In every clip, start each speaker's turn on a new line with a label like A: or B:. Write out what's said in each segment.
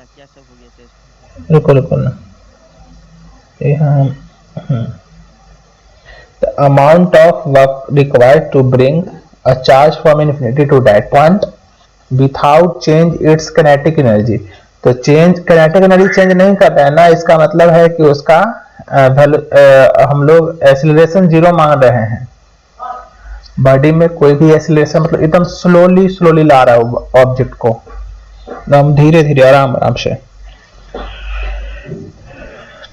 A: क्या सब हो गया सर?
B: रुको रुको ना, यहाँ the amount of work required to bring a charge from infinity to that point without change its kinetic energy। तो चेंज kinetic एनर्जी चेंज नहीं करता है ना, इसका मतलब है कि उसका हम लोग एक्सीलरेशन जीरो मांग रहे हैं। बॉडी में कोई भी एक्सीलरेशन मतलब एकदम स्लोली स्लोली ला रहा है ऑब्जेक्ट को, एकदम धीरे धीरे आराम आराम से।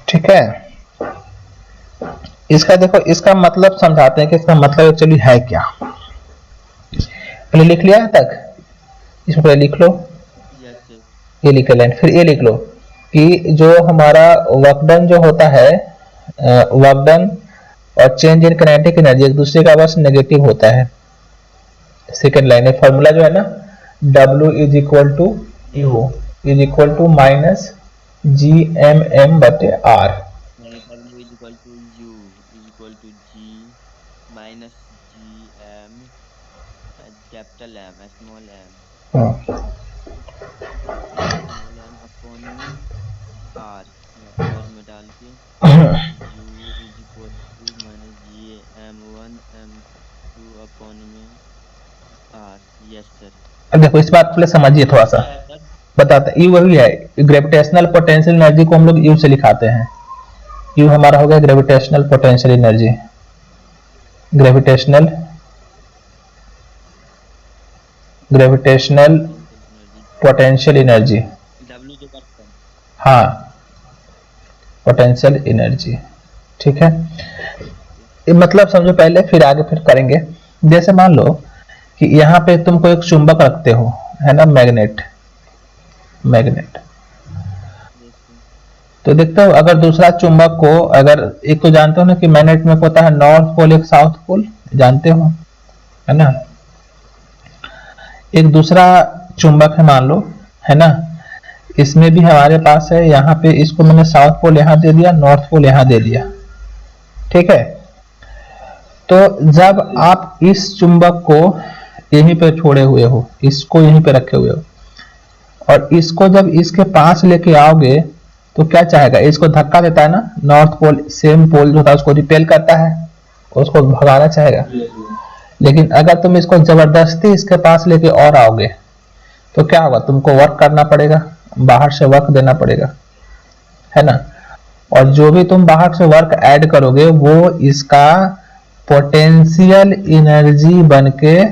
B: ठीक है, इसका देखो, इसका मतलब समझाते हैं कि इसका मतलब एक्चुअली है क्या। पहले लिख लिया है तक, इसमें पहले लिख लो,
A: यस सर।
B: ये लिख लाइन, फिर ये लिख लो कि जो हमारा वर्क डन जो होता है, वर्क डन और चेंज इन काइनेटिक एनर्जी एक दूसरे का बस नेगेटिव होता है। सेकेंड लाइन है फॉर्मूला जो है ना, W is equal to U is equal to minus G M M बटे आर।
A: W is equal to U is equal to G minus G M capital M small M upon में R, square में डाल के U is equal to minus G M1 M2 upon में R. Yes sir.
B: अब देखो इस बात को समझिए थोड़ा सा, बताते यू वही है, ग्रेविटेशनल पोटेंशियल एनर्जी को हम लोग यू से लिखाते हैं। यू हमारा हो गया gravitational potential energy, gravitational gravitational potential energy,
A: W जो करता है।
B: हाँ पोटेंशियल एनर्जी। ठीक है, ये मतलब समझो पहले, फिर आगे फिर करेंगे। जैसे मान लो कि यहाँ पे तुमको एक चुंबक रखते हो, है ना, मैग्नेट, मैग्नेट। तो देखते हो अगर दूसरा चुंबक को, अगर एक तो जानते हो ना कि मैग्नेट में होता है नॉर्थ पोल एक साउथ पोल, जानते हो, है ना। एक दूसरा चुंबक है मान लो, है ना, इसमें भी हमारे पास है, यहाँ पे इसको मैंने साउथ पोल यहाँ दे दिया, नॉर्थ पोल यहाँ दे दिया। ठीक है, तो जब आप इस चुंबक को यहीं पे छोड़े हुए हो, इसको यहीं पे रखे हुए हो, और इसको जब इसके पास लेके आओगे तो क्या चाहेगा, इसको धक्का देता है ना, नॉर्थ पोल सेम पोल जो था उसको रिपेल करता है, उसको भगाना चाहेगा। लेकिन अगर तुम इसको जबरदस्ती इसके पास लेके और आओगे तो क्या होगा, तुमको वर्क करना पड़ेगा, बाहर से वर्क देना पड़ेगा, है ना। और जो भी तुम बाहर से वर्क ऐड करोगे वो इसका पोटेंशियल एनर्जी बनके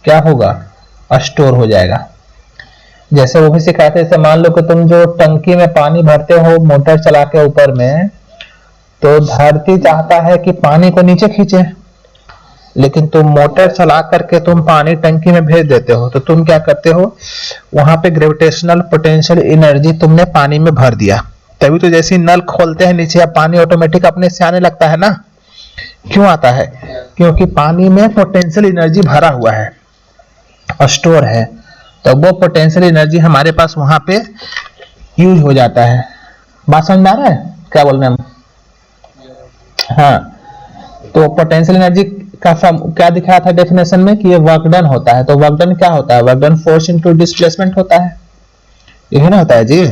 B: क्या होगा, स्टोर हो जाएगा। जैसे वो भी सिखाते, जैसे मान लो कि तुम जो टंकी में पानी भरते हो मोटर चला के ऊपर में, तो धरती चाहता है कि पानी को नीचे खींचे, लेकिन तुम मोटर चला करके तुम पानी टंकी में भेज देते हो, तो तुम क्या करते हो, वहां पे ग्रेविटेशनल पोटेंशियल एनर्जी तुमने पानी में भर दिया, तभी तो जैसे नल खोलते हैं नीचे अब पानी ऑटोमेटिक अपने से आने लगता है ना। क्यों आता है, क्योंकि पानी में पोटेंशियल एनर्जी भरा हुआ है, स्टोर है, तो वो पोटेंशियल एनर्जी हमारे पास वहां पे यूज हो जाता है। बात समझ में आ रहा है क्या बोल रहे हैं हम? हाँ, तो पोटेंशियल एनर्जी का क्या दिखाया था डेफिनेशन में कि ये वर्क डन होता है। तो वर्क डन क्या होता है, work done force into displacement होता है, यही ना होता है जी।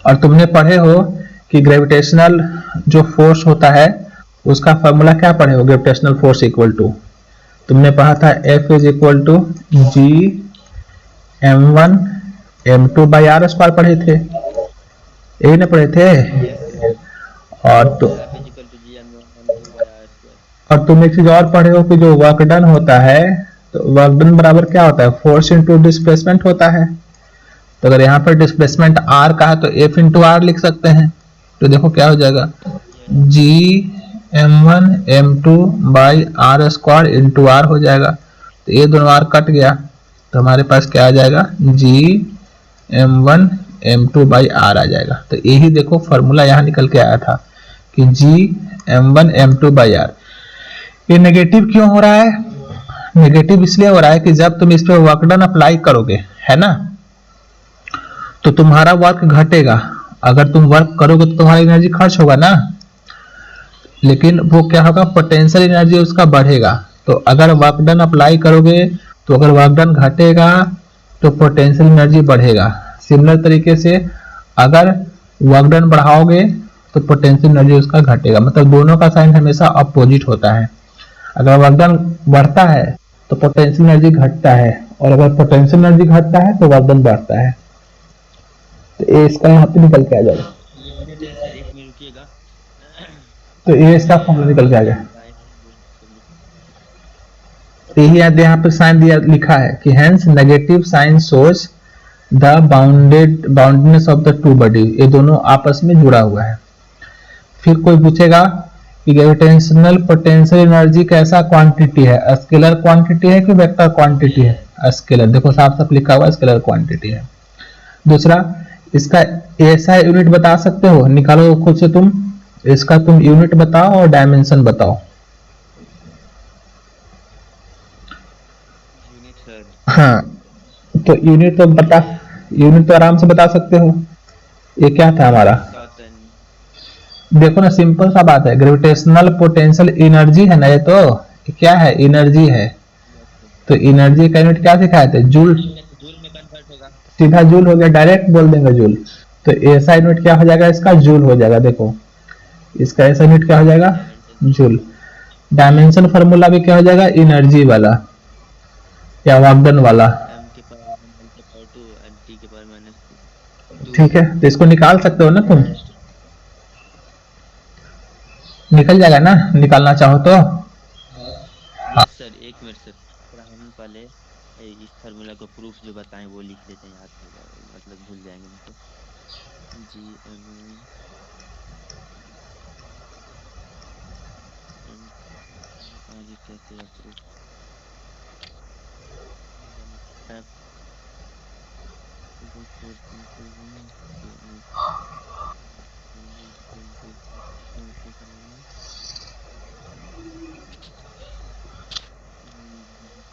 B: और तुमने पढ़े हो कि ग्रेविटेशनल जो फोर्स होता है उसका फॉर्मूला क्या पढ़े हो, ग्रेविटेशनल फोर्स इक्वल टू, तुमने पढ़ा था F is equal to G M1 M2 by r square पढ़े थे, यही ना पढ़े थे। और तुम एक चीज और पढ़े हो कि जो वर्क डन होता है, तो वर्क डन बराबर क्या होता है, फोर्स इंटू डिस्प्लेसमेंट होता है। तो अगर यहाँ पर डिस्प्लेसमेंट आर का है तो F इंटू आर लिख सकते हैं, तो देखो क्या हो जाएगा, G M1 M2 by r square into r हो जाएगा। तो ये दोनों आर कट गया, तो हमारे पास क्या आ जाएगा, G M1 M2 by are आ जाएगा। तो यही देखो फॉर्मूला यहाँ निकल के आया था कि जी M1 M2 बाई आर। ये नेगेटिव क्यों हो रहा है, नेगेटिव इसलिए हो रहा है कि जब तुम इस पे वर्क डन अप्लाई करोगे, है ना, तो तुम्हारा वर्क घटेगा। अगर तुम वर्क करोगे तो तुम्हारी एनर्जी खर्च होगा ना, लेकिन वो क्या होगा, पोटेंशियल एनर्जी उसका बढ़ेगा। तो अगर वर्क डन अप्लाई करोगे तो अगर वर्क डन घटेगा तो पोटेंशियल एनर्जी बढ़ेगा। सिमिलर तरीके से अगर वर्क डन बढ़ाओगे तो पोटेंशियल एनर्जी उसका घटेगा, मतलब दोनों का साइन हमेशा अपोजिट होता है। अगर वर्क डन बढ़ता है तो पोटेंशियल एनर्जी घटता है, और अगर पोटेंशियल एनर्जी घटता है तो वर्क डन बढ़ता है। तो ये इसका यहाँ पे निकल के आ जाएगा।
A: सर एक मिनट रुकिएगा।
B: तो ये इसका फॉर्मूला निकल के आ गया।
A: सब
B: यही यहाँ पे साइन दिया लिखा है कि hence negative sign shows the boundedness of the two body, ये दोनों आपस में जुड़ा हुआ है। फिर कोई पूछेगा कि ग्रेविटेशनल पोटेंशियल एनर्जी कैसा क्वांटिटी है, स्केलर क्वांटिटी है कि वेक्टर क्वांटिटी है? स्केलर, देखो साफ साफ लिखा हुआ स्केलर क्वांटिटी है। दूसरा, इसका ऐसा यूनिट बता सकते हो, निकालो खुद से तुम, इसका तुम यूनिट बताओ और डायमेंशन बताओ।
A: Unit sir.
B: हाँ, तो यूनिट तो बता, यूनिट तो आराम से बता सकते हो। ये क्या था हमारा, देखो ना, सिंपल सा बात है, ग्रेविटेशनल पोटेंशियल एनर्जी है ना, ये तो क्या है, एनर्जी है। तो एनर्जी का यूनिट क्या सिखाए थे, जूल,
A: जूल में कन्वर्ट होगा,
B: सीधा जूल हो गया, डायरेक्ट बोल देंगे जूल। तो ऐसा यूनिट क्या हो जाएगा, इसका जूल हो जाएगा। देखो इसका ऐसा यूनिट क्या हो जाएगा, जूल। डायमेंशन फार्मूला भी क्या हो जाएगा, एनर्जी वाला या वर्कडन वाला,
A: m के पावर 2 and t के पावर -2।
B: ठीक है। तो इसको निकाल सकते हो ना तुम, निकल जाएगा ना, निकालना चाहो तो।
A: यस सर, एक मिनट सर, हम पहले इस फार्मूला को प्रूफ जो बताएं वो लिख लेते हैं, याद हो जाएगा, मतलब भूल जाएंगे नहीं तो। जी आगे कैसे proof, f equal 4.21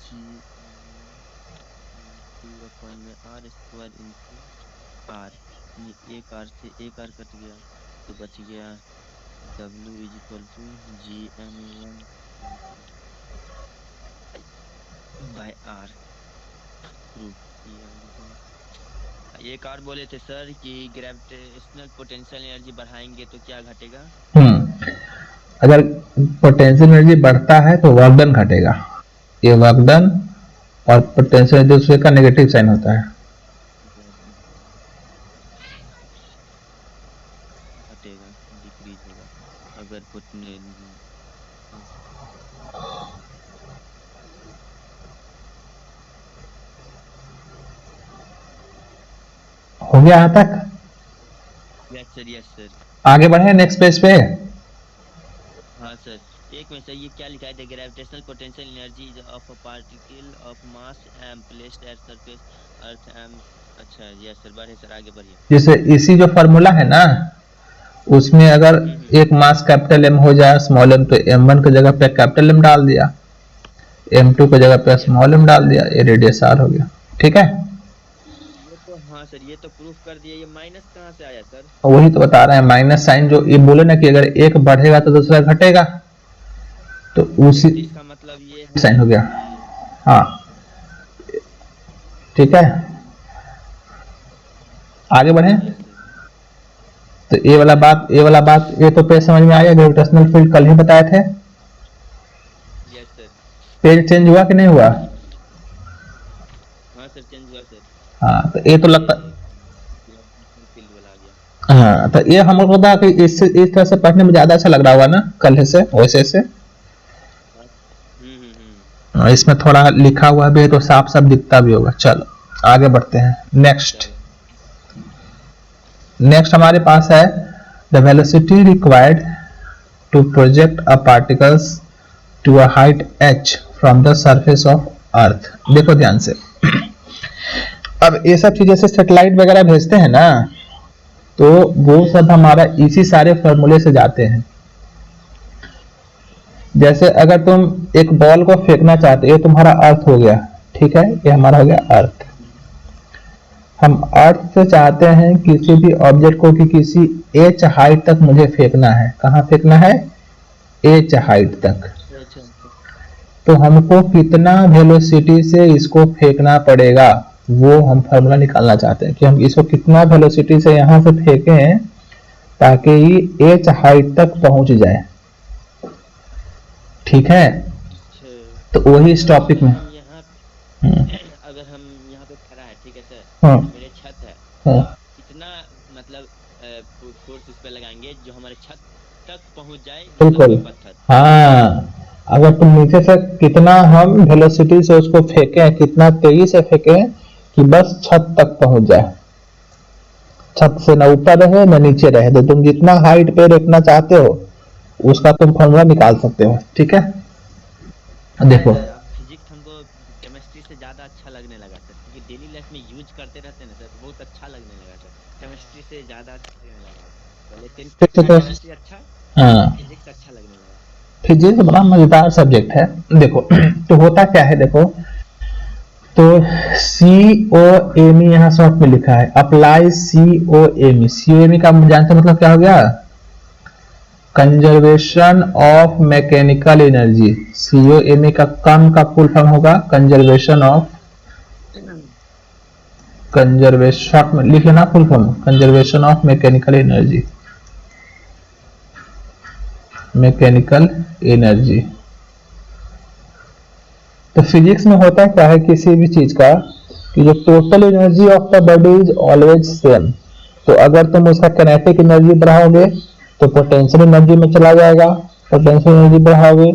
A: G 2/r² into r, एक आर से एक आर कट गया तो बच गया W equal to GM1 by r. Proof किया। एक और बोले थे सर कि ग्रेविटेशनल पोटेंशियल एनर्जी बढ़ाएंगे तो क्या घटेगा?
B: अगर पोटेंशियल एनर्जी बढ़ता है तो वर्क डन घटेगा। ये वर्क डन और पोटेंशियल दूसरे का नेगेटिव साइन होता है।
A: घटेगा, डिक्रीज होगा अगर
B: हो गया यहाँ तक?
A: Yes sir, yes sir.
B: आगे बढ़े नेक्स्ट पेज पे।
A: हाँ सर, एक में सर ये क्या लिखा है, the gravitational potential energy of a particle of mass M placed at surface earth M. अच्छा यस सर, बढ़े सर, आगे बढ़िए।
B: जैसे इसी जो फॉर्मूला है ना, उसमें अगर एक मास कैपिटल एम हो जाए स्मॉल एम, तो m1 की जगह पे कैपिटल एम डाल दिया, m2 की जगह पे स्मॉल एम डाल दिया, ये रेडियस r हो गया। ठीक है,
A: ये तो हाँ सर, ये तो प्रूफ कर दिया। ये माइनस कहाँ से आया सर?
B: वही तो बता रहे हैं, माइनस साइन जो ये बोले ना कि अगर एक बढ़ेगा तो दूसरा घटेगा, तो उसी
A: इसका मतलब ये
B: साइन हो गया। हाँ ठीक है, आगे बढ़े। तो ये वाला बात, ये तो पेज समझ में आया। ग्रेविटेशनल फील्ड कल ही बताए थे।
A: Yes sir.
B: पेज चेंज हुआ कि नहीं हुआ?
A: हाँ सर, चेंज हुआ सर।
B: हाँ, तो ये तो लगता,
A: फील्ड वाला आ गया।
B: हाँ, तो ये हम लोग कि इससे इस तरह से पढ़ने में ज्यादा अच्छा लग रहा होगा ना कल से वैसे से। इसमें थोड़ा लिखा हुआ भी है तो साफ साफ दिखता भी होगा। चलो आगे बढ़ते हैं। नेक्स्ट हमारे पास है the velocity required to project a particles to a height h from the surface of earth. देखो ध्यान से, अब ये सब चीज जैसे सैटेलाइट वगैरह भेजते हैं ना, तो वो सब हमारा इसी सारे फॉर्मूले से जाते हैं। जैसे अगर तुम एक बॉल को फेंकना चाहते हो, ये तुम्हारा अर्थ हो गया, ठीक है, ये हमारा हो गया अर्थ। हम अर्थ से चाहते हैं किसी भी ऑब्जेक्ट को कि किसी h हाइट तक मुझे फेंकना है। कहाँ फेंकना है? h हाइट तक। तो हमको कितना वेलोसिटी से इसको फेंकना पड़ेगा? वो हम फार्मूला निकालना चाहते हैं कि हम इसको कितना वेलोसिटी से यहाँ से फेंकें ताकि ये h हाइट तक पहुंच जाए। ठीक है,
A: अच्छा।
B: तो वही इस
A: मतलब
B: टॉपिक
A: अगर
B: में।
A: हम यहाँ
B: हम्म,
A: अगर हम यहाँ पे खड़ा है, ठीक है सर,
B: हम्म,
A: मेरे छत है,
B: हम्म,
A: तो कितना मतलब फोर्स उस पे लगाएंगे जो हमारे छत तक पहुंच जाए, मतलब
B: बिल्कुल।
A: कोई पत्थर।
B: हाँ, अगर तुम नीचे से कितना हम वेलोसिटी से उसको फेंकें, कितना तेजी से फेंकें कि बस छत तक पहुंच जाए, छत से न ऊपर रहे न नीचे रहे, तो तुम जितना हाइट पे रखना चाहते हो उसका तुम फॉर्मूला निकाल सकते हो। ठीक है, देखो।
A: सर अब फिजिक्स हमको केमिस्ट्री से ज़्यादा अच्छा लगने लगा सर, क्योंकि डेली लाइफ में यूज करते रहते हैं ना सर, तो बहुत अच्छा लगने लगा सर। केमिस्ट्री से ज़्यादा अच्छा लगने लगा। पहले 10th तक था
B: तो
A: केमिस्ट्री अच्छा, अब
B: हाँ,
A: फिजिक्स अच्छा लगने लगा।
B: फिजिक्स बड़ा मजेदार सब्जेक्ट है। देखो तो होता क्या है, देखो तो COME यहाँ शॉर्ट में लिखा है, अप्लाई COME। COME का जानते मतलब क्या हो गया? Conservation of mechanical energy. COME का कम का फुल फॉर्म होगा कंजर्वेशन ऑफ, कंजर्वेशन शॉर्ट में लिख लेना full form, conservation of mechanical energy, mechanical energy. तो फिजिक्स में होता क्या है किसी भी चीज का कि जो total energy of the body is always same. तो अगर तुम उसका काइनेटिक एनर्जी बढ़ाओगे तो पोटेंशियल एनर्जी में चला जाएगा, पोटेंशियल एनर्जी बढ़ाओगे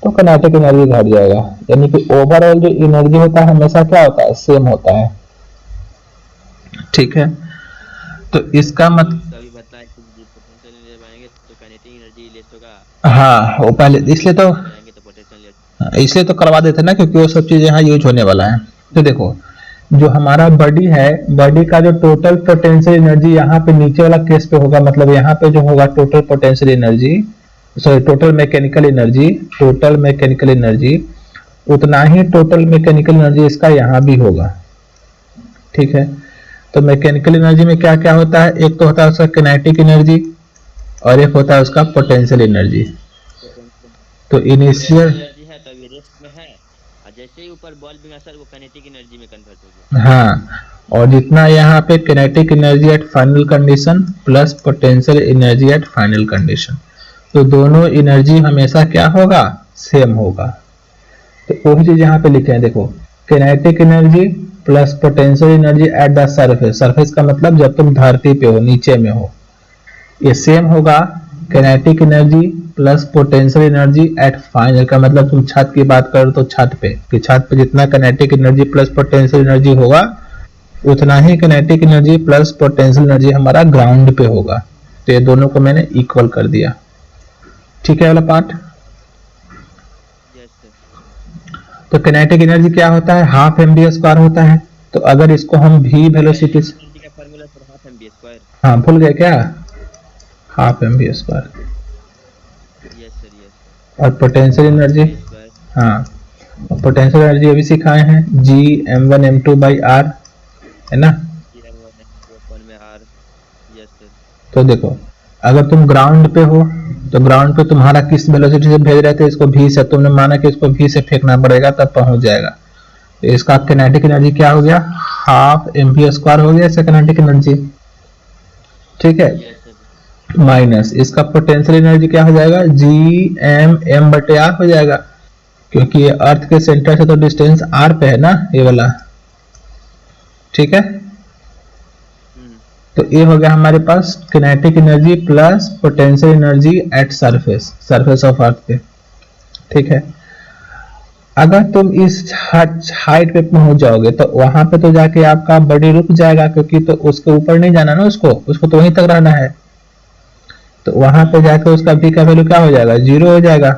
B: तो काइनेटिक एनर्जी घट जाएगा। यानी कि ओवरऑल जो एनर्जी होता है हमेशा क्या होता है, सेम होता है। ठीक है, तो इसका
A: जैसे
B: मत,
A: फिजिक्स अभी बताया कि जी पोटेंशियल एनर्जी बढ़ाएंगे तो काइनेटिक एनर्जी लेस होगा,
B: हाँ वो पहले इसलिए
A: काइनेटिक
B: तो,
A: एनर्जी बढ़ाएंगे तो पोटेंशियल।
B: इसलिए तो करवा देते ना क्योंकि वो सब चीजें यहाँ यूज होने वाला है। तो देखो जो हमारा बॉडी है, बॉडी का जो टोटल पोटेंशियल एनर्जी यहाँ पे नीचे वाला केस पे होगा, मतलब यहाँ पे जो होगा total potential energy, sorry total mechanical energy, total mechanical energy, उतना ही टोटल मैकेनिकल एनर्जी इसका यहाँ भी होगा। ठीक है, तो मैकेनिकल एनर्जी में क्या क्या होता है, एक तो होता है उसका किनेटिक एनर्जी और एक होता है उसका पोटेंशियल एनर्जी।
A: पोटेंशियल
B: तो
A: पोटेंशियल
B: इनिशियल,
A: एनर्जी है तो अभी रेस्ट में है, और जैसे ही ऊपर बॉल भी सर वो काइनेटिक एनर्जी में कन्वर्ट हो गया।
B: हाँ, और जितना यहाँ पे kinetic energy at final condition plus potential energy eight final condition, तो दोनों एनर्जी हमेशा क्या होगा, सेम होगा। तो वही चीज यहाँ पे लिखे हैं, देखो kinetic energy plus potential energy at the surface, surface का मतलब जब तुम धरती पे हो, नीचे में हो, ये सेम होगा kinetic energy plus potential energy eight final, का मतलब तुम छत की बात करो तो छत पे, कि छत पे जितना kinetic energy plus potential energy होगा उतना ही kinetic energy plus potential energy हमारा ग्राउंड पे होगा। तो ये दोनों को मैंने इक्वल कर दिया। ठीक है वाला पार्ट।
A: Yes sir.
B: तो किनेटिक एनर्जी क्या होता है, हाफ एम बी स्क्वायर होता है। तो अगर इसको हम भी वेलोसिटी,
A: काइनेटिक एनर्जी का formula sir half M V square.
B: हाँ भूल गए क्या, half M V square.
A: Yes sir, yes sir.
B: और potential
A: half M
B: energy,
A: V square.
B: हाँ पोटेंशियल एनर्जी अभी सिखाए हैं, G m1 m2/r, है ना।
A: G M one M two upon में आर। Yes sir.
B: तो देखो अगर तुम ग्राउंड पे हो तो ग्राउंड पे तुम्हारा किस वेलोसिटी से भेज रहे थे, इसको भी से, तुमने माना कि इसको भी से फेंकना पड़ेगा तब पहुंच जाएगा। तो इसका किनेटिक एनर्जी क्या हो गया, हाफ एम बी स्क्वायर हो गया इसका किनेटिक एनर्जी। ठीक है,
A: यस सर।
B: माइनस इसका पोटेंशियल एनर्जी क्या हो जाएगा, G m m/r हो जाएगा, क्योंकि ये अर्थ के सेंटर से तो डिस्टेंस r पे है ना ये वाला। ठीक है,
A: हम्म।
B: तो ये हो गया हमारे पास kinetic energy plus potential energy at surface, surface of earth पे। ठीक है, अगर तुम इस हाइट पे पहुंच जाओगे तो वहां पे तो जाके आपका बॉडी रुक जाएगा, क्योंकि तो उसके ऊपर नहीं जाना ना, उसको उसको तो वहीं तक रहना है। तो वहां पे जाके उसका भी का वैल्यू क्या हो जाएगा, जीरो हो जाएगा।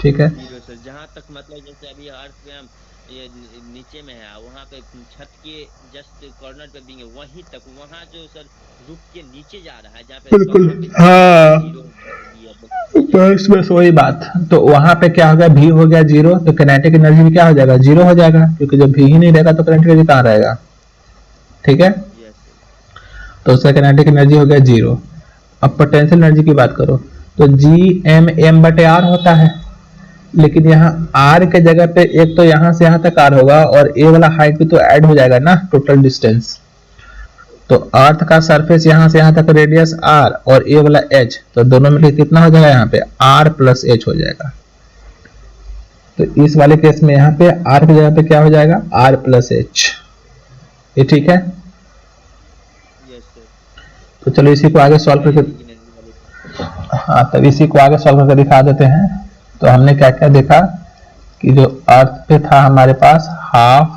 B: ठीक है,
A: जीरो सर, जहाँ तक मतलब जैसे अभी अर्थ पे हम ये नीचे में है, वहां पे छत के जस्ट कॉर्नर पे भी है, वहीं तक वहां जो सर रुक के नीचे जा रहा है, जहाँ पे तो
B: बिल्कुल,
A: वहां पे जीरो
B: हाँ
A: जीरो भी है, बस जाएगा।
B: बस बस वही बात। तो वहां पे क्या हो गया, भी हो गया जीरो, तो किनेटिक एनर्जी भी क्या हो जाएगा, जीरो हो जाएगा, क्योंकि जब भी ही नहीं रहेगा तो किनेटिक एनर्जी कहाँ रहेगा। ठीक है,
A: यस सर।
B: तो उसका किनेटिक एनर्जी हो गया जीरो। अब पोटेंशियल एनर्जी की बात करो तो G m m/r होता है। लेकिन यहाँ r के जगह पे एक तो यहाँ से यहाँ तक r होगा और a वाला हाइट भी तो ऐड हो जाएगा ना, टोटल डिस्टेंस। तो अर्थ का सरफेस यहाँ से यहाँ तक रेडियस r और a वाला h, तो दोनों मिलकर कितना हो जाएगा, यहाँ पे r प्लस h हो जाएगा। तो इस वाले केस में यहाँ पे r की जगह पे क्या हो जाएगा, r प्लस h। ये ठीक है।
A: Yes sir.
B: तो चलो इसी को आगे सॉल्व करके, हाँ तब इसी को आगे सॉल्व करके दिखा देते हैं। तो हमने क्या क्या देखा कि जो अर्थ पे था हमारे पास हाफ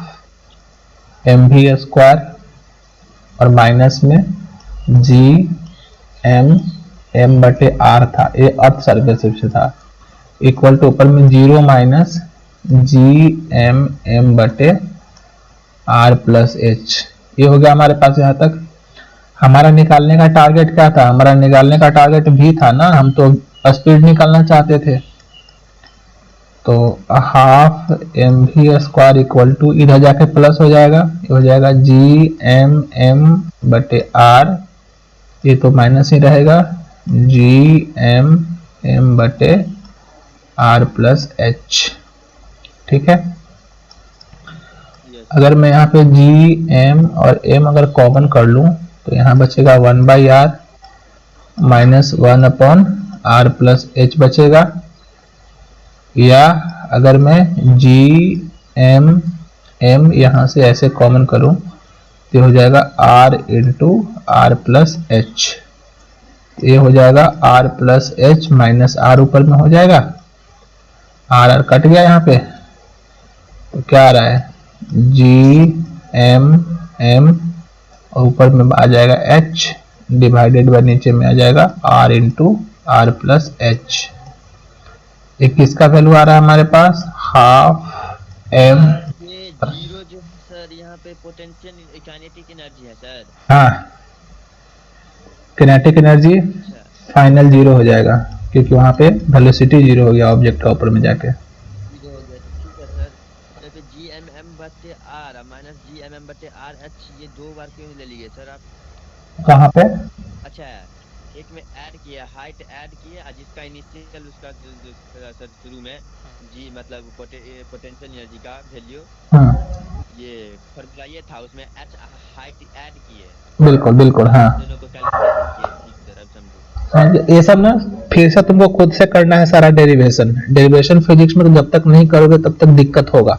B: एम वी स्क्वायर और माइनस में जी एम बटे आर था, ये अर्थ सरफेस से था, इक्वल टू ऊपर में 0 माइनस जी एम बटे आर प्लस एच। ये हो गया हमारे पास यहाँ तक। हमारा निकालने का टारगेट क्या था, हमारा निकालने का टारगेट भी था ना, हम तो स्पीड निकालना चाहते थे। तो half M V square equal to, इधर जाके प्लस हो जाएगा, ये हो जाएगा जी एम बटे आर, ये तो माइनस ही रहेगा, जी एम बटे आर प्लस एच। ठीक है। अगर मैं यहाँ पे जी एम और एम अगर कॉमन कर लूं तो यहाँ बचेगा 1/r minus 1/r plus H बचेगा। या अगर मैं जी एम यहाँ से ऐसे कॉमन करूं तो हो जाएगा r into r plus h. ये हो जाएगा r plus h minus r ऊपर में हो जाएगा, r कट गया यहाँ पे, तो क्या आ रहा है जी एम और ऊपर में आ जाएगा h डिवाइडेड बाय नीचे में आ जाएगा r into r plus h. एक किसका वैल्यू आ रहा है हमारे पास, हाफ एम।
A: ये जीरो जो है सर यहाँ पे पोटेंशियल काइनेटिक एनर्जी है सर।
B: हाँ, किनेटिक एनर्जी
A: अच्छा
B: फाइनल 0 हो जाएगा क्योंकि वहां पे वेलोसिटी 0 हो गया ऑब्जेक्ट का ऊपर में जाके।
A: जीरो हो गया, ठीक है सर। तो फिर जी एम बटे आर माइनस जी एम बटे आर एच, ये दो बार क्यों ले लिए सर आप?
B: कहाँ पे,
A: अच्छा एक में ऐड किया, हाइट ऐड किया, जिसका इनिशियल उसका सर शुरू में जी मतलब पोटेंशियल एनर्जी का वैल्यू, ये फॉर्मूला ये था, उसमें एच हाइट ऐड किए,
B: बिल्कुल बिल्कुल, हाँ
A: दोनों को कैलकुलेट किए। ठीक सर, अब समझो।
B: ये सब ना फिर से तुमको खुद से करना है सारा डेरिवेशन फिजिक्स में तो जब तक नहीं करोगे तब तक दिक्कत होगा।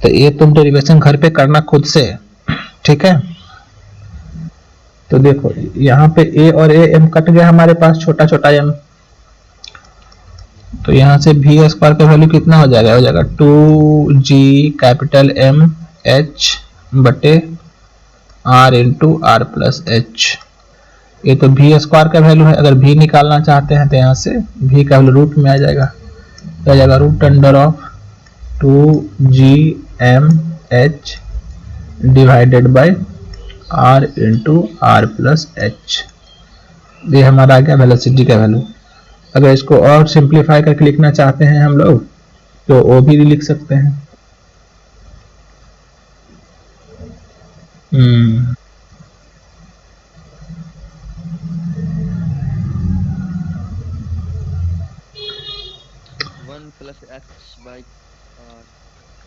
B: तो ये तुम डेरिवेशन घर पे करना खुद से, ठीक है। तो देखो यहाँ पे a और a m कट गया हमारे पास, छोटा छोटा m, तो यहाँ से v स्क्वायर का वैल्यू कितना हो जाएगा, हो जाएगा 2g कैपिटल M h बटे r into r plus h. ये तो v स्क्वायर का वैल्यू है, अगर v निकालना चाहते हैं तो यहाँ से v का वैल्यू रूट में आ जाएगा, तो आ जाएगा root under of 2gm h divided by r into r plus h. ये हमारा आ गया वेलोसिटी का वैल्यू। अगर इसको और सिंप्लीफाई करके लिखना चाहते हैं हम लोग तो वो भी लिख सकते हैं।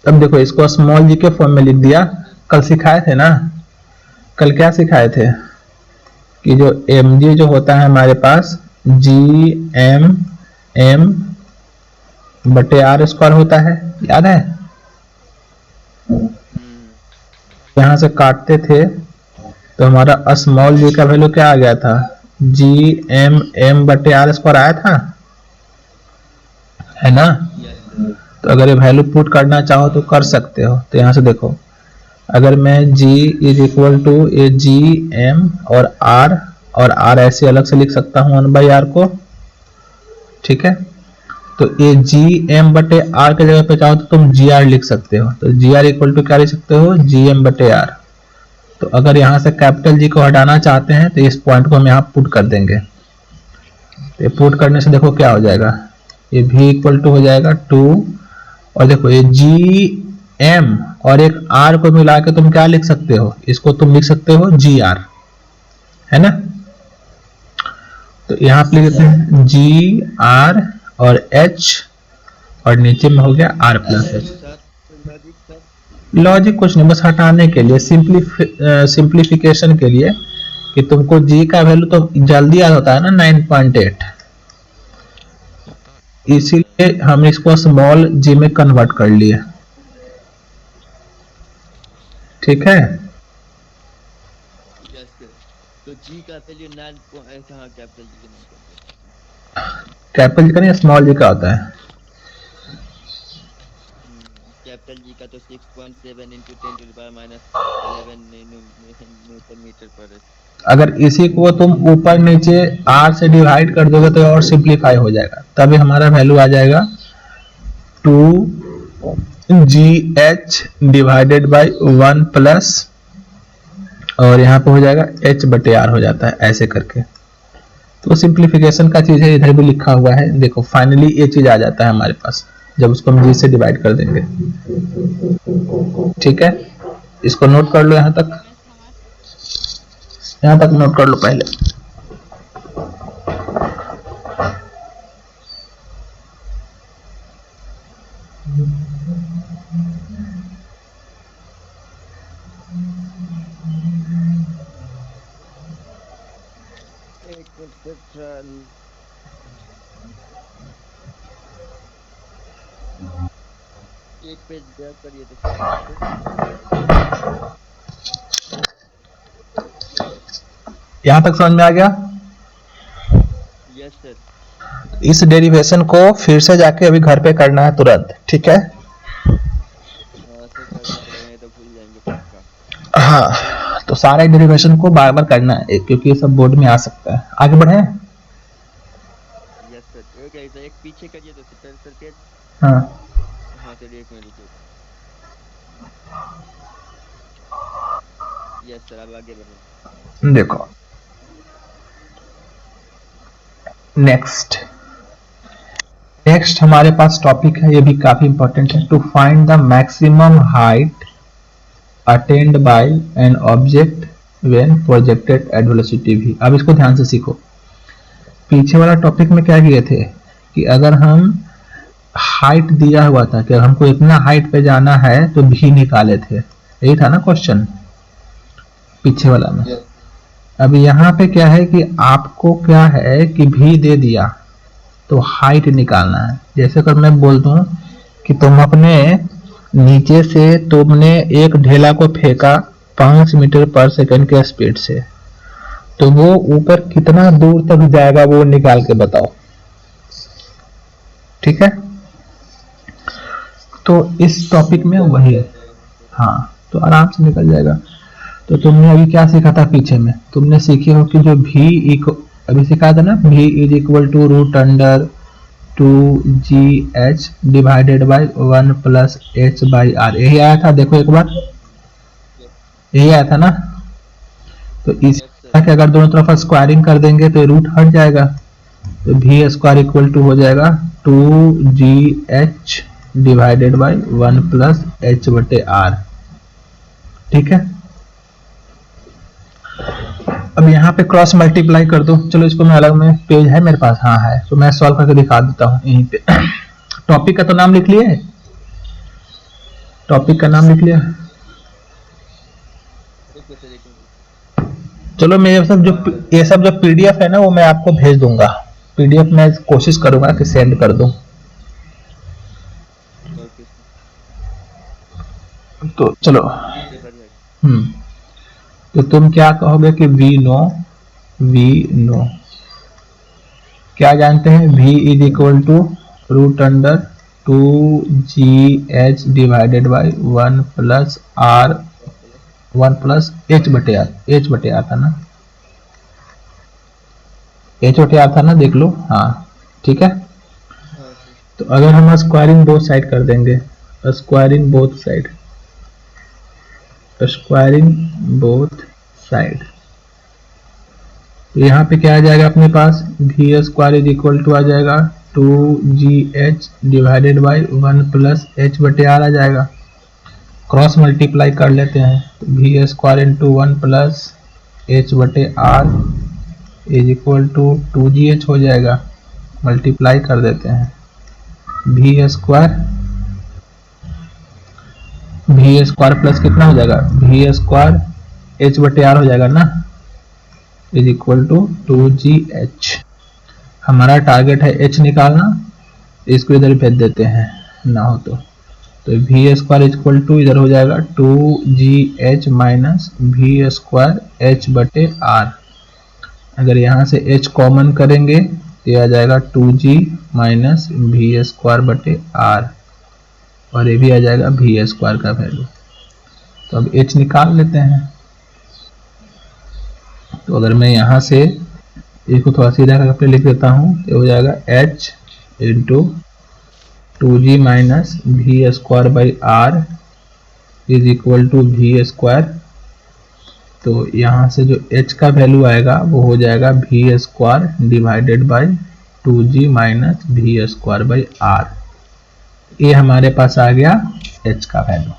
B: अब देखो इसको स्मॉल जी के फॉर्म में लिख दिया। कल सिखाए थे ना, कल क्या सिखाए थे कि जो mg जो होता है हमारे पास m बटे आर स्क्वायर होता है, याद है? यहां से काटते थे तो हमारा स्मॉल जी का वैल्यू क्या आ गया था, m बटे आर स्क्वायर आया था, है ना? तो अगर ये वैल्यू पुट करना चाहो तो कर सकते हो। तो यहां से देखो, अगर मैं g is equal to a G M और r ऐसे अलग से लिख सकता हूं 1/r को, ठीक है। तो ए जी एम बटे आर के जगह पे चाहो तो तुम जी आर लिख सकते हो, तो जी आर इक्वल टू क्या लिख सकते हो, जी एम बटे आर। तो अगर यहाँ से कैपिटल जी को हटाना चाहते हैं तो इस पॉइंट को हम यहाँ पुट कर देंगे। तो ये पुट करने से देखो क्या हो जाएगा, ये v इक्वल टू हो जाएगा 2, और देखो ये जी एम और एक आर को मिला के तुम क्या लिख सकते हो, इसको तुम लिख सकते हो जी आर, है ना? तो यहाँ पे लिख देते हैं जी आर और एच और नीचे में हो गया r plus H.
A: Sir logic sir.
B: Logic कुछ नहीं, बस हटाने के लिए, सिंप्लीफिकेशन के लिए कि तुमको g का वैल्यू तो जल्दी याद होता है ना 9.8, इसीलिए हम इसको स्मॉल g में कन्वर्ट कर लिए। ठीक है,
A: यस सर। तो जी का वैल्यू 9 कहाँ कैपिटल जी का 9.8?
B: कैपिटल जी का नहीं, स्मॉल जी का होता है।
A: कैपिटल जी का तो 6.7 into 10 to the power minus 11 newton metre पर।
B: अगर इसी को तुम ऊपर नीचे r से डिवाइड कर दोगे तो और सिंप्लीफाई हो जाएगा, तभी हमारा वैल्यू आ जाएगा 2gh डिवाइडेड बाई 1 प्लस, और यहाँ पे हो जाएगा h बटे r हो जाता है ऐसे करके। तो सिंप्लीफिकेशन का चीज है, इधर भी लिखा हुआ है, देखो फाइनली ये चीज आ जाता है हमारे पास जब उसको हम g से डिवाइड कर देंगे। ठीक है, इसको नोट कर लो, यहाँ तक नोट कर लो पहले।
A: एक मिनट सर, थोड़ा एक पेज बैक करिए तो सर वापस।
B: यहाँ तक समझ में आ गया?
A: Yes sir.
B: इस डेरिवेशन को फिर से जाके अभी घर पे करना है तुरंत, ठीक है?
A: हाँ सर, करना पड़ेगा, नहीं तो भूल जाएंगे पक्का।
B: हाँ, तो सारे डेरिवेशन को बार बार करना है क्योंकि ये सब बोर्ड में आ सकता है। आगे बढ़े?
A: Yes sir. एक ऐसा एक पीछे करिए तो सर पेज।
B: हाँ,
A: हाँ सर, एक मिनट रुकिए। यस सर, अब आगे बढ़े।
B: देखो नेक्स्ट हमारे पास टॉपिक है, ये भी काफी इंपॉर्टेंट है, to find the maximum height attained by an object when projected at velocity v। अब इसको ध्यान से सीखो। पीछे वाला टॉपिक में क्या किए थे कि अगर हम हाइट दिया हुआ था कि हमको इतना हाइट पे जाना है तो v निकाले थे, यही था ना क्वेश्चन पीछे वाला में। अब यहाँ पे क्या है कि आपको क्या है कि v दे दिया तो हाइट निकालना है। जैसे अगर मैं बोल दूं कि तुम अपने नीचे से तुमने एक ढेला को फेंका 5 मीटर पर सेकंड के स्पीड से, तो वो ऊपर कितना दूर तक जाएगा वो निकाल के बताओ। ठीक है, तो इस टॉपिक में वही है। हाँ, तो आराम से निकल जाएगा। तो तुमने अभी क्या सीखा था पीछे में? तुमने सीखे हो कि जो अभी सिखाया था ना, v is equal to root under 2gh divided by 1 plus h by r, यही आया था। देखो एक बार, यही आया था ना। तो इस के अगर दोनों तरफ स्क्वायरिंग कर देंगे तो रूट हट जाएगा, तो v स्क्वायर इक्वल टू हो जाएगा 2gh divided by 1 plus h बटे r। ठीक है, अब यहाँ पे क्रॉस मल्टीप्लाई कर दो। चलो इसको मैं अलग में, पेज है मेरे पास, हाँ है, तो मैं सॉल्व करके दिखा देता हूँ यहीं पे। टॉपिक का तो नाम लिख लिए, टॉपिक का नाम लिख लिया। चलो मैं ये सब जो पीडीएफ है ना वो मैं आपको भेज दूंगा। पीडीएफ में कोशिश करूंगा कि सेंड कर दूं। तो चलो, तो तुम क्या कहोगे कि वी नो क्या जानते हैं? v is equal to root under 2gh divided by 1 plus r 1 plus h बटे r था ना, h बटे r था ना, देख लो। हाँ ठीक है, तो अगर हम स्क्वायरिंग बोथ साइड कर देंगे, स्क्वायरिंग बोथ साइड, तो यहाँ पे क्या आ जाएगा अपने पास? v square is equal to आ जाएगा 2gh divided by 1 plus h बटे r आ जाएगा। क्रॉस मल्टीप्लाई कर लेते हैं, तो v square into 1 plus h बटे r is equal to 2gh हो जाएगा। मल्टीप्लाई कर देते हैं, वी स्क्वायर प्लस कितना हो जाएगा, वी स्क्वायर एच बटे आर हो जाएगा ना, इज इक्वल टू 2GH। हमारा टारगेट है एच निकालना, इसको इधर भेज देते हैं ना हो तो वी स्क्वायर इक्वल टू इधर हो जाएगा 2GH minus V square H बटे आर। अगर यहाँ से h कॉमन करेंगे तो यह आ जाएगा 2G माइनस वी स्क्वायर बटे आर, और ये भी आ जाएगा वी स्क्वायर का वैल्यू। तो अब h निकाल लेते हैं। तो अगर मैं यहाँ से इसको थोड़ा सीधा करके लिख देता हूँ तो हो जाएगा h into 2G minus V square by R is equal to V square. तो यहाँ से जो h का वैल्यू आएगा वो हो जाएगा V square divided by 2G minus V square by R. ये हमारे पास आ गया h का वैल्यू।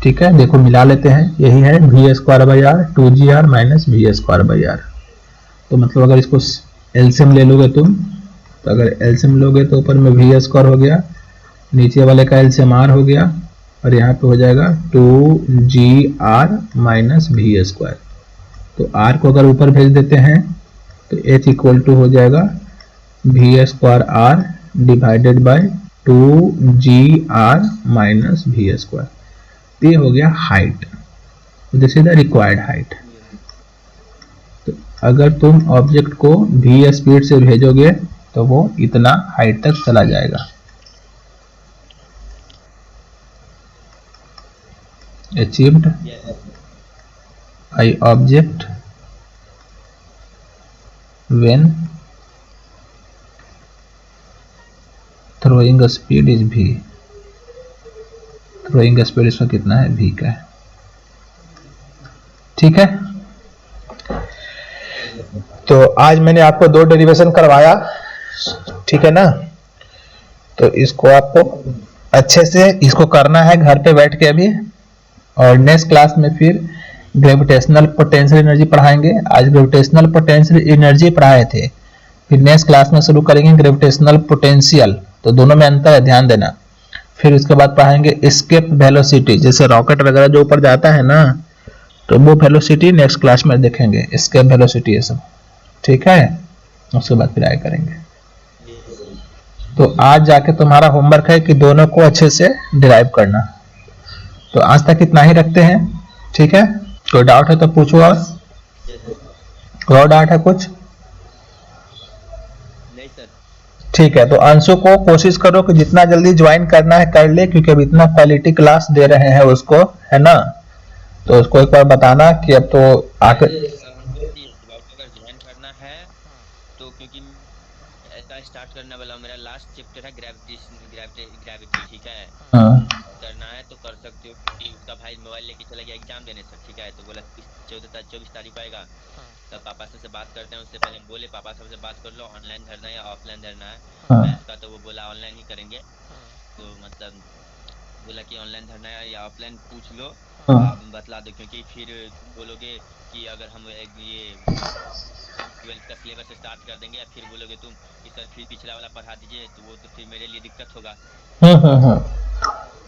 B: ठीक है, देखो मिला लेते हैं, यही है V square by R 2GR minus V square by R. तो मतलब अगर इसको एलसीएम ले लोगे तुम, तो अगर एलसीएम लोगे तो ऊपर में वी स्क्वायर हो गया, नीचे वाले का एलसीएम आर हो गया, और यहाँ पे हो जाएगा 2GR माइनस वी स्क्वायर। तो r को अगर ऊपर भेज देते हैं तो h इक्वल टू हो जाएगा V square R divided by 2GR minus V square. ये हो गया height, this is the required height. तो अगर तुम ऑब्जेक्ट को v स्पीड से भेजोगे तो वो इतना हाइट तक चला जाएगा। Achieved by object when throwing speed is v। Throwing speed इसमें कितना है, v का है। ठीक है, तो आज मैंने आपको 2 डेरिवेशन करवाया, ठीक है ना। तो इसको आपको अच्छे से इसको करना है घर पे बैठ के अभी, और नेक्स्ट क्लास में फिर ग्रेविटेशनल पोटेंशियल एनर्जी पढ़ाएंगे। आज ग्रेविटेशनल पोटेंशियल एनर्जी पढ़ाए थे, फिर नेक्स्ट क्लास में शुरू करेंगे ग्रेविटेशनल पोटेंशियल। तो दोनों में अंतर है, ध्यान देना। फिर उसके बाद पढ़ाएंगे एस्केप वेलोसिटी, जैसे रॉकेट वगैरह जो ऊपर जाता है ना, तो वो वेलोसिटी नेक्स्ट क्लास में देखेंगे, एस्केप वेलोसिटी ये सब। ठीक है, उसके बाद फिर आगे करेंगे। तो आज जाके तुम्हारा होमवर्क है कि दोनों को अच्छे से डिराइव करना। तो आज तक इतना ही रखते हैं, ठीक है। कोई डाउट है तो पूछो, और डाउट है कुछ?
A: नहीं सर।
B: ठीक है, तो अंशु को कोशिश करो कि जितना जल्दी ज्वाइन करना है कर ले, क्योंकि अब इतना क्वालिटी क्लास दे रहे हैं उसको, है ना। तो उसको एक बार बताना कि अब तो आकर
A: अगर ज्वाइन करना है तो, क्योंकि ऐसा स्टार्ट करने वाला मेरा लास्ट चैप्टर है ग्रेविटी, ठीक है। करना है तो कर सकते हो, क्योंकि उसका भाई मोबाइल लेके चला गया एग्जाम देने सर, ठीक है। तो बोला 24 तारीख को आएगा, तब पापा से बात करते हैं। उससे पहले हम बोले पापा से बात कर लो, ऑनलाइन धरना है या ऑफलाइन धरना है मैथ का, तो वो बोला ऑनलाइन ही करेंगे। तो मतलब बोला कि ऑनलाइन धरना है या ऑफलाइन पूछ लो, आप बतला दो, क्योंकि फिर बोलोगे कि अगर हम ये 12th का सिलेबस स्टार्ट कर देंगे, या फिर बोलोगे तुम कि सर फिर पिछला वाला पढ़ा दीजिए, तो वो तो फिर मेरे लिए दिक्कत होगा।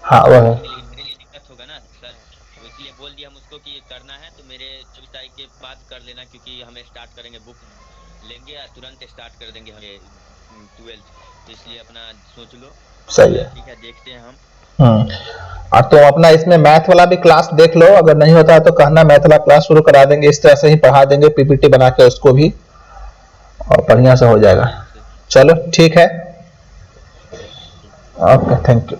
B: हाँ, वो
A: मेरे लिए दिक्कत होगा ना सर। तो इसलिए बोल दिया हम उसको कि करना है तो मेरे 24 तारीख के बाद कर लेना, क्योंकि हमें स्टार्ट करेंगे, बुक लेंगे या तुरंत स्टार्ट कर देंगे हमें 12th। तो इसलिए अपना सोच लो।
B: सही है,
A: ठीक है, देखते हैं हम।
B: और तुम अपना इसमें मैथ वाला भी क्लास देख लो, अगर नहीं होता है तो कहना, मैथ वाला क्लास शुरू करा देंगे, इस तरह से ही पढ़ा देंगे पीपीटी बना के उसको भी, और बढ़िया से हो जाएगा। चलो ठीक है, ओके, थैंक यू।